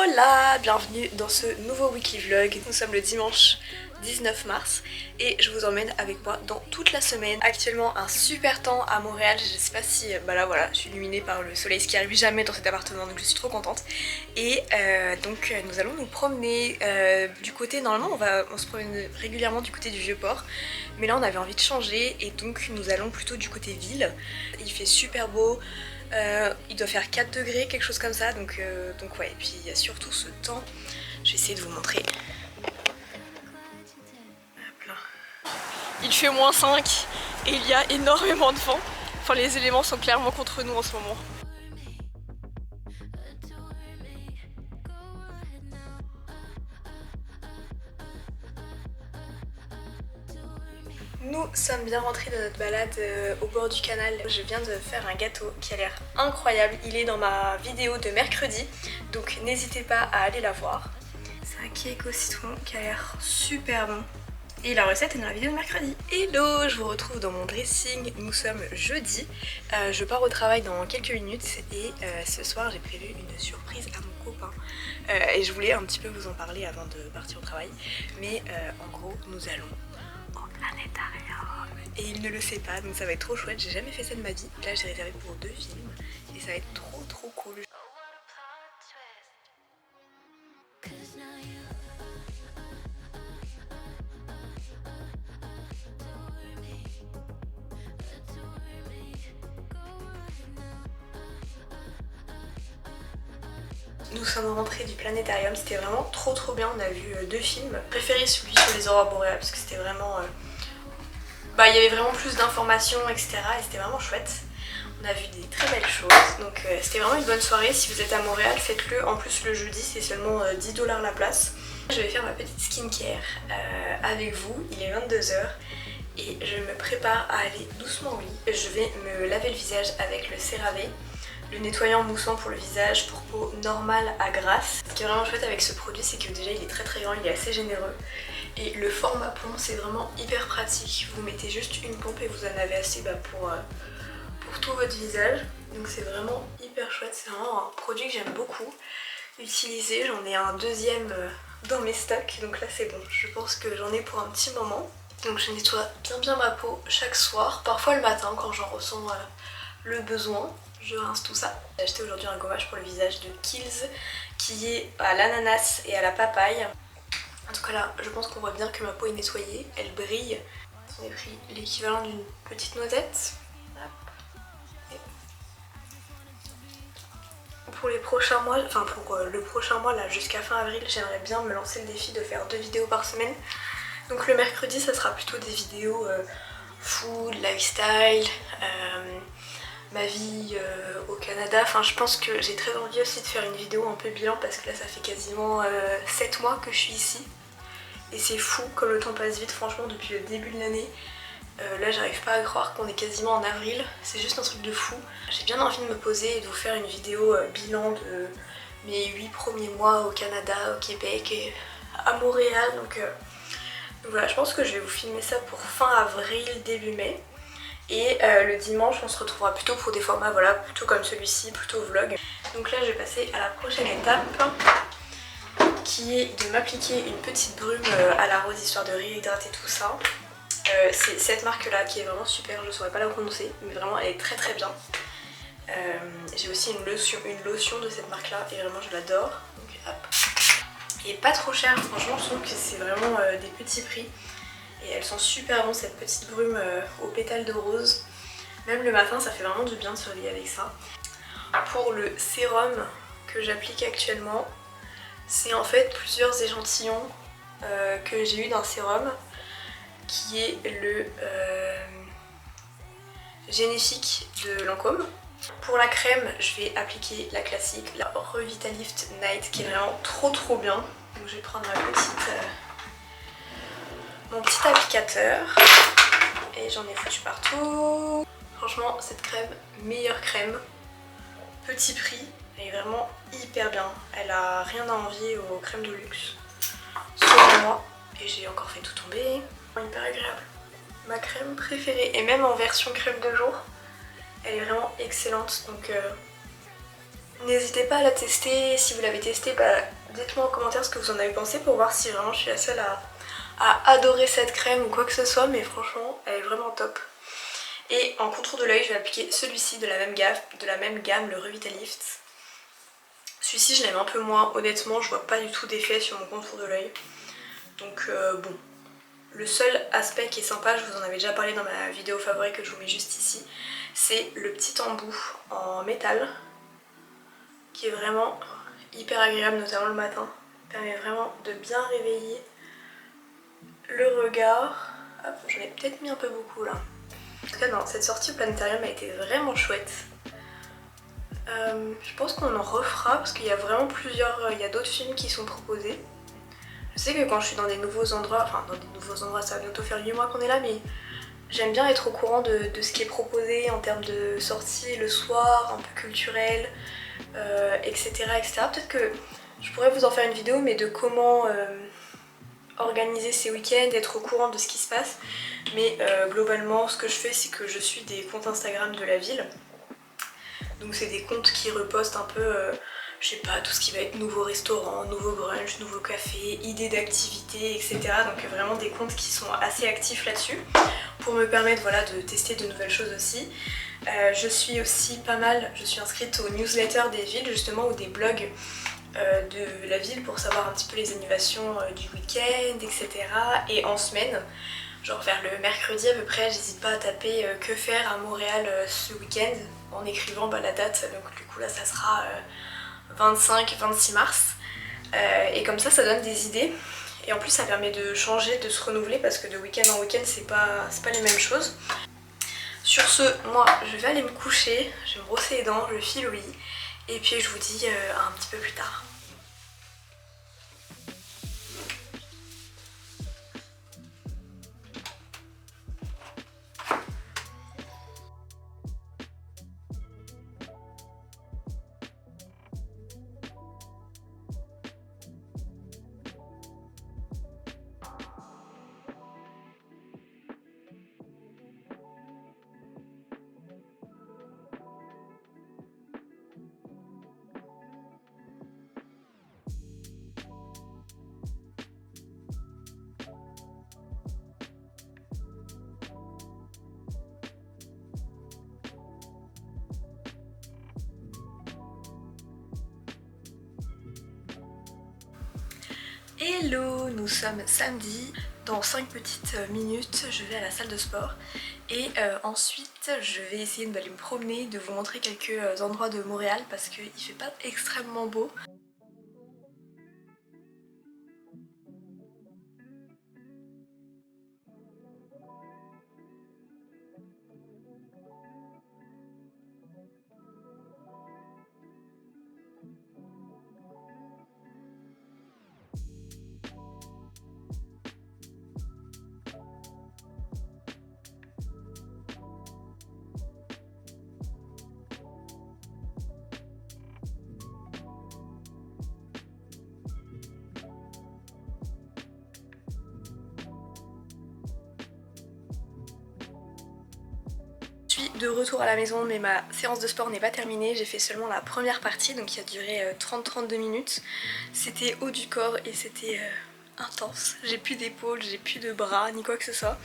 Hola, bienvenue dans ce nouveau weekly vlog. Nous sommes le dimanche 19 mars et je vous emmène avec moi dans toute la semaine. Actuellement un super temps à Montréal, je sais pas si... Bah là voilà, je suis illuminée par le soleil, ce qui arrive jamais dans cet appartement, donc je suis trop contente. Et donc nous allons nous promener du côté... Normalement on se promène régulièrement du côté du Vieux-Port, mais là on avait envie de changer et donc nous allons plutôt du côté ville. Il fait super beau. Il doit faire 4 degrés, quelque chose comme ça, donc ouais, et puis il y a surtout ce temps, je vais essayer de vous montrer. Hop là. Il fait -5 et il y a énormément de vent, enfin les éléments sont clairement contre nous en ce moment. Nous sommes bien rentrés de notre balade au bord du canal. Je viens de faire un gâteau qui a l'air incroyable. Il est dans ma vidéo de mercredi, donc n'hésitez pas à aller la voir. C'est un cake au citron qui a l'air super bon. Et la recette est dans la vidéo de mercredi. Hello, je vous retrouve dans mon dressing. Nous sommes jeudi. Je pars au travail dans quelques minutes et ce soir j'ai prévu une surprise à mon copain. Et je voulais un petit peu vous en parler avant de partir au travail. Mais en gros, nous allons au planétarium. Et il ne le sait pas, donc ça va être trop chouette. J'ai jamais fait ça de ma vie. Là j'ai réservé pour 2 films et ça va être trop cool. Nous sommes rentrés du planétarium, c'était vraiment trop bien, on a vu 2 films. J'ai préféré celui sur les aurores boréales parce que c'était vraiment... il y avait vraiment plus d'informations, etc. et c'était vraiment chouette. On a vu des très belles choses, donc c'était vraiment une bonne soirée. Si vous êtes à Montréal, faites-le. En plus le jeudi c'est seulement 10 $ la place. Je vais faire ma petite skincare avec vous, il est 22 h et je me prépare à aller doucement au lit. Je vais me laver le visage avec le CeraVe. Le nettoyant moussant pour le visage pour peau normale à grasse. Ce qui est vraiment chouette avec ce produit, c'est que déjà il est très grand, il est assez généreux. Et le format pompe, c'est vraiment hyper pratique. Vous mettez juste une pompe et vous en avez assez pour tout votre visage. Donc c'est vraiment hyper chouette, c'est vraiment un produit que j'aime beaucoup utiliser. J'en ai un deuxième dans mes stocks, donc là c'est bon. Je pense que j'en ai pour un petit moment. Donc je nettoie bien ma peau chaque soir, parfois le matin quand j'en ressens le besoin. Je rince tout ça. J'ai acheté aujourd'hui un gommage pour le visage de Kiehl's qui est à l'ananas et à la papaye. En tout cas là, je pense qu'on voit bien que ma peau est nettoyée, elle brille. J'en ai pris l'équivalent d'une petite noisette. Pour les prochains mois, enfin pour le prochain mois là jusqu'à fin avril, j'aimerais bien me lancer le défi de faire 2 vidéos par semaine. Donc le mercredi ça sera plutôt des vidéos food, lifestyle, ma vie au Canada. Enfin je pense que j'ai très envie aussi de faire une vidéo un peu bilan parce que là ça fait quasiment 7 mois que je suis ici. Et c'est fou comme le temps passe vite franchement depuis le début de l'année. Là j'arrive pas à croire qu'on est quasiment en avril, c'est juste un truc de fou. J'ai bien envie de me poser et de vous faire une vidéo bilan de mes 8 premiers mois au Canada, au Québec et à Montréal. Donc voilà, je pense que je vais vous filmer ça pour fin avril, début mai. Et le dimanche on se retrouvera plutôt pour des formats voilà, plutôt comme celui-ci, plutôt vlog. Donc là je vais passer à la prochaine étape qui est de m'appliquer une petite brume à la rose histoire de réhydrater tout ça. C'est cette marque là qui est vraiment super, je ne saurais pas la prononcer mais vraiment elle est très bien. J'ai aussi une lotion de cette marque là et vraiment je l'adore. Donc hop. Et pas trop cher, franchement je trouve que c'est vraiment des petits prix. Et elles sont super bonnes, cette petite brume aux pétales de rose. Même le matin ça fait vraiment du bien de se réveiller avec ça. Pour le sérum que j'applique actuellement, c'est en fait plusieurs échantillons que j'ai eu d'un sérum qui est le Génifique de Lancôme. Pour la crème, je vais appliquer la classique, la Revitalift Night qui est vraiment trop bien. Donc je vais prendre mon petit applicateur et j'en ai foutu partout. Franchement cette crème, meilleure crème, petit prix, elle est vraiment hyper bien. Elle a rien à envier aux crèmes de luxe, selon moi. Et j'ai encore fait tout tomber. Hyper agréable. Ma crème préférée et même en version crème de jour, elle est vraiment excellente. Donc N'hésitez pas à la tester, si vous l'avez testée, bah, dites-moi en commentaire ce que vous en avez pensé pour voir si vraiment je suis la seule à adorer cette crème ou quoi que ce soit, mais franchement elle est vraiment top. Et en contour de l'œil je vais appliquer celui-ci de la même gamme, le Revitalift. Celui-ci je l'aime un peu moins, honnêtement je vois pas du tout d'effet sur mon contour de l'œil. Donc bon, le seul aspect qui est sympa, je vous en avais déjà parlé dans ma vidéo favorite que je vous mets juste ici, c'est le petit embout en métal qui est vraiment hyper agréable, notamment le matin. Permet vraiment de bien réveiller le regard. Hop, j'en ai peut-être mis un peu beaucoup là. En tout cas non, cette sortie au planétarium a été vraiment chouette. Je pense qu'on en refera parce qu'il y a vraiment il y a d'autres films qui sont proposés. Je sais que quand je suis dans des nouveaux endroits, ça va bientôt faire 8 mois qu'on est là, mais j'aime bien être au courant de ce qui est proposé en termes de sorties le soir, un peu culturel, etc. etc. Peut-être que je pourrais vous en faire une vidéo, mais de comment organiser ces week-ends, être au courant de ce qui se passe. Mais globalement, ce que je fais, c'est que je suis des comptes Instagram de la ville. Donc c'est des comptes qui repostent un peu, je sais pas, tout ce qui va être nouveaux restaurants, nouveaux brunchs, nouveaux cafés, idées d'activités, etc. Donc vraiment des comptes qui sont assez actifs là-dessus pour me permettre voilà, de tester de nouvelles choses aussi. Je suis aussi je suis inscrite aux newsletters des villes justement ou des blogs de la ville pour savoir un petit peu les animations du week-end, etc. Et en semaine, genre vers le mercredi à peu près, j'hésite pas à taper que faire à Montréal ce week-end en écrivant la date, donc du coup là ça sera 25-26 mars. Et comme ça donne des idées. Et en plus ça permet de changer, de se renouveler parce que de week-end en week-end c'est pas les mêmes choses. Sur ce, moi je vais aller me coucher, je vais me brosser les dents, je file au lit. Et puis je vous dis un petit peu plus tard. Hello, nous sommes samedi. Dans 5 petites minutes, je vais à la salle de sport. Et ensuite, je vais essayer d'aller me promener, de vous montrer quelques endroits de Montréal parce qu'il fait pas extrêmement beau. Je suis de retour à la maison mais ma séance de sport n'est pas terminée, j'ai fait seulement la première partie donc qui a duré 30-32 minutes. C'était haut du corps et c'était intense, j'ai plus d'épaules, j'ai plus de bras ni quoi que ce soit.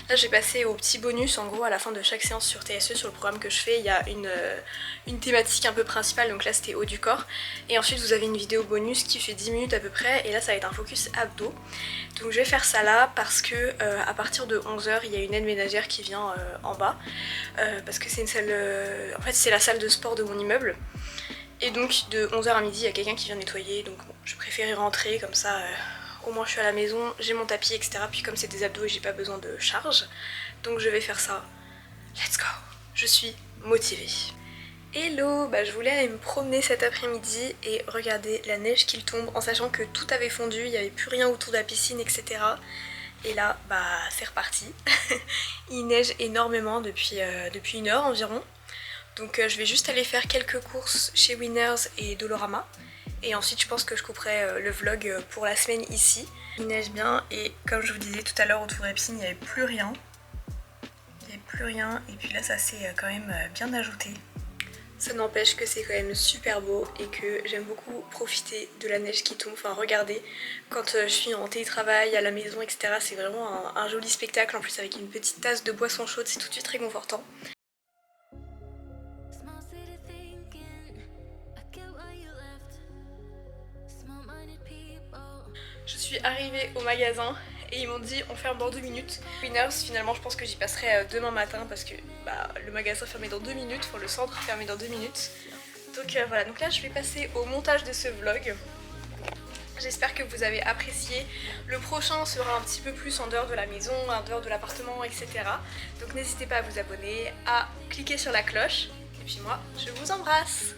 Là j'ai passé au petit bonus, en gros à la fin de chaque séance sur TSE, sur le programme que je fais, il y a une thématique un peu principale, donc là c'était haut du corps. Et ensuite vous avez une vidéo bonus qui fait 10 minutes à peu près et là ça va être un focus abdos. Donc je vais faire ça là parce que à partir de 11h il y a une aide ménagère qui vient en bas parce que c'est une salle, en fait c'est la salle de sport de mon immeuble. Et donc de 11h à midi il y a quelqu'un qui vient nettoyer, donc bon, je préférais rentrer comme ça au moins je suis à la maison, j'ai mon tapis etc. Puis comme c'est des abdos et j'ai pas besoin de charge, donc je vais faire ça. Let's go, je suis motivée. Hello, je voulais aller me promener cet après-midi et regarder la neige qui tombe en sachant que tout avait fondu, il n'y avait plus rien autour de la piscine etc. Et là c'est reparti. Il neige énormément depuis 1 heure environ. Donc je vais juste aller faire quelques courses chez Winners et Dolorama. Et ensuite je pense que je couperai le vlog pour la semaine ici. Il neige bien et comme je vous disais tout à l'heure autour de la piscine il n'y avait plus rien. Il n'y avait plus rien et puis là ça s'est quand même bien ajouté. Ça n'empêche que c'est quand même super beau et que j'aime beaucoup profiter de la neige qui tombe. Enfin regardez, quand je suis en télétravail, à la maison, etc. c'est vraiment un joli spectacle. En plus avec une petite tasse de boisson chaude, c'est tout de suite réconfortant. Je suis arrivée au magasin et ils m'ont dit on ferme dans 2 minutes. Winners, finalement je pense que j'y passerai demain matin parce que le magasin fermé dans 2 minutes, enfin le centre fermé dans 2 minutes. Donc voilà, donc là je vais passer au montage de ce vlog. J'espère que vous avez apprécié. Le prochain sera un petit peu plus en dehors de la maison, en dehors de l'appartement, etc. Donc n'hésitez pas à vous abonner, à cliquer sur la cloche. Et puis moi, je vous embrasse!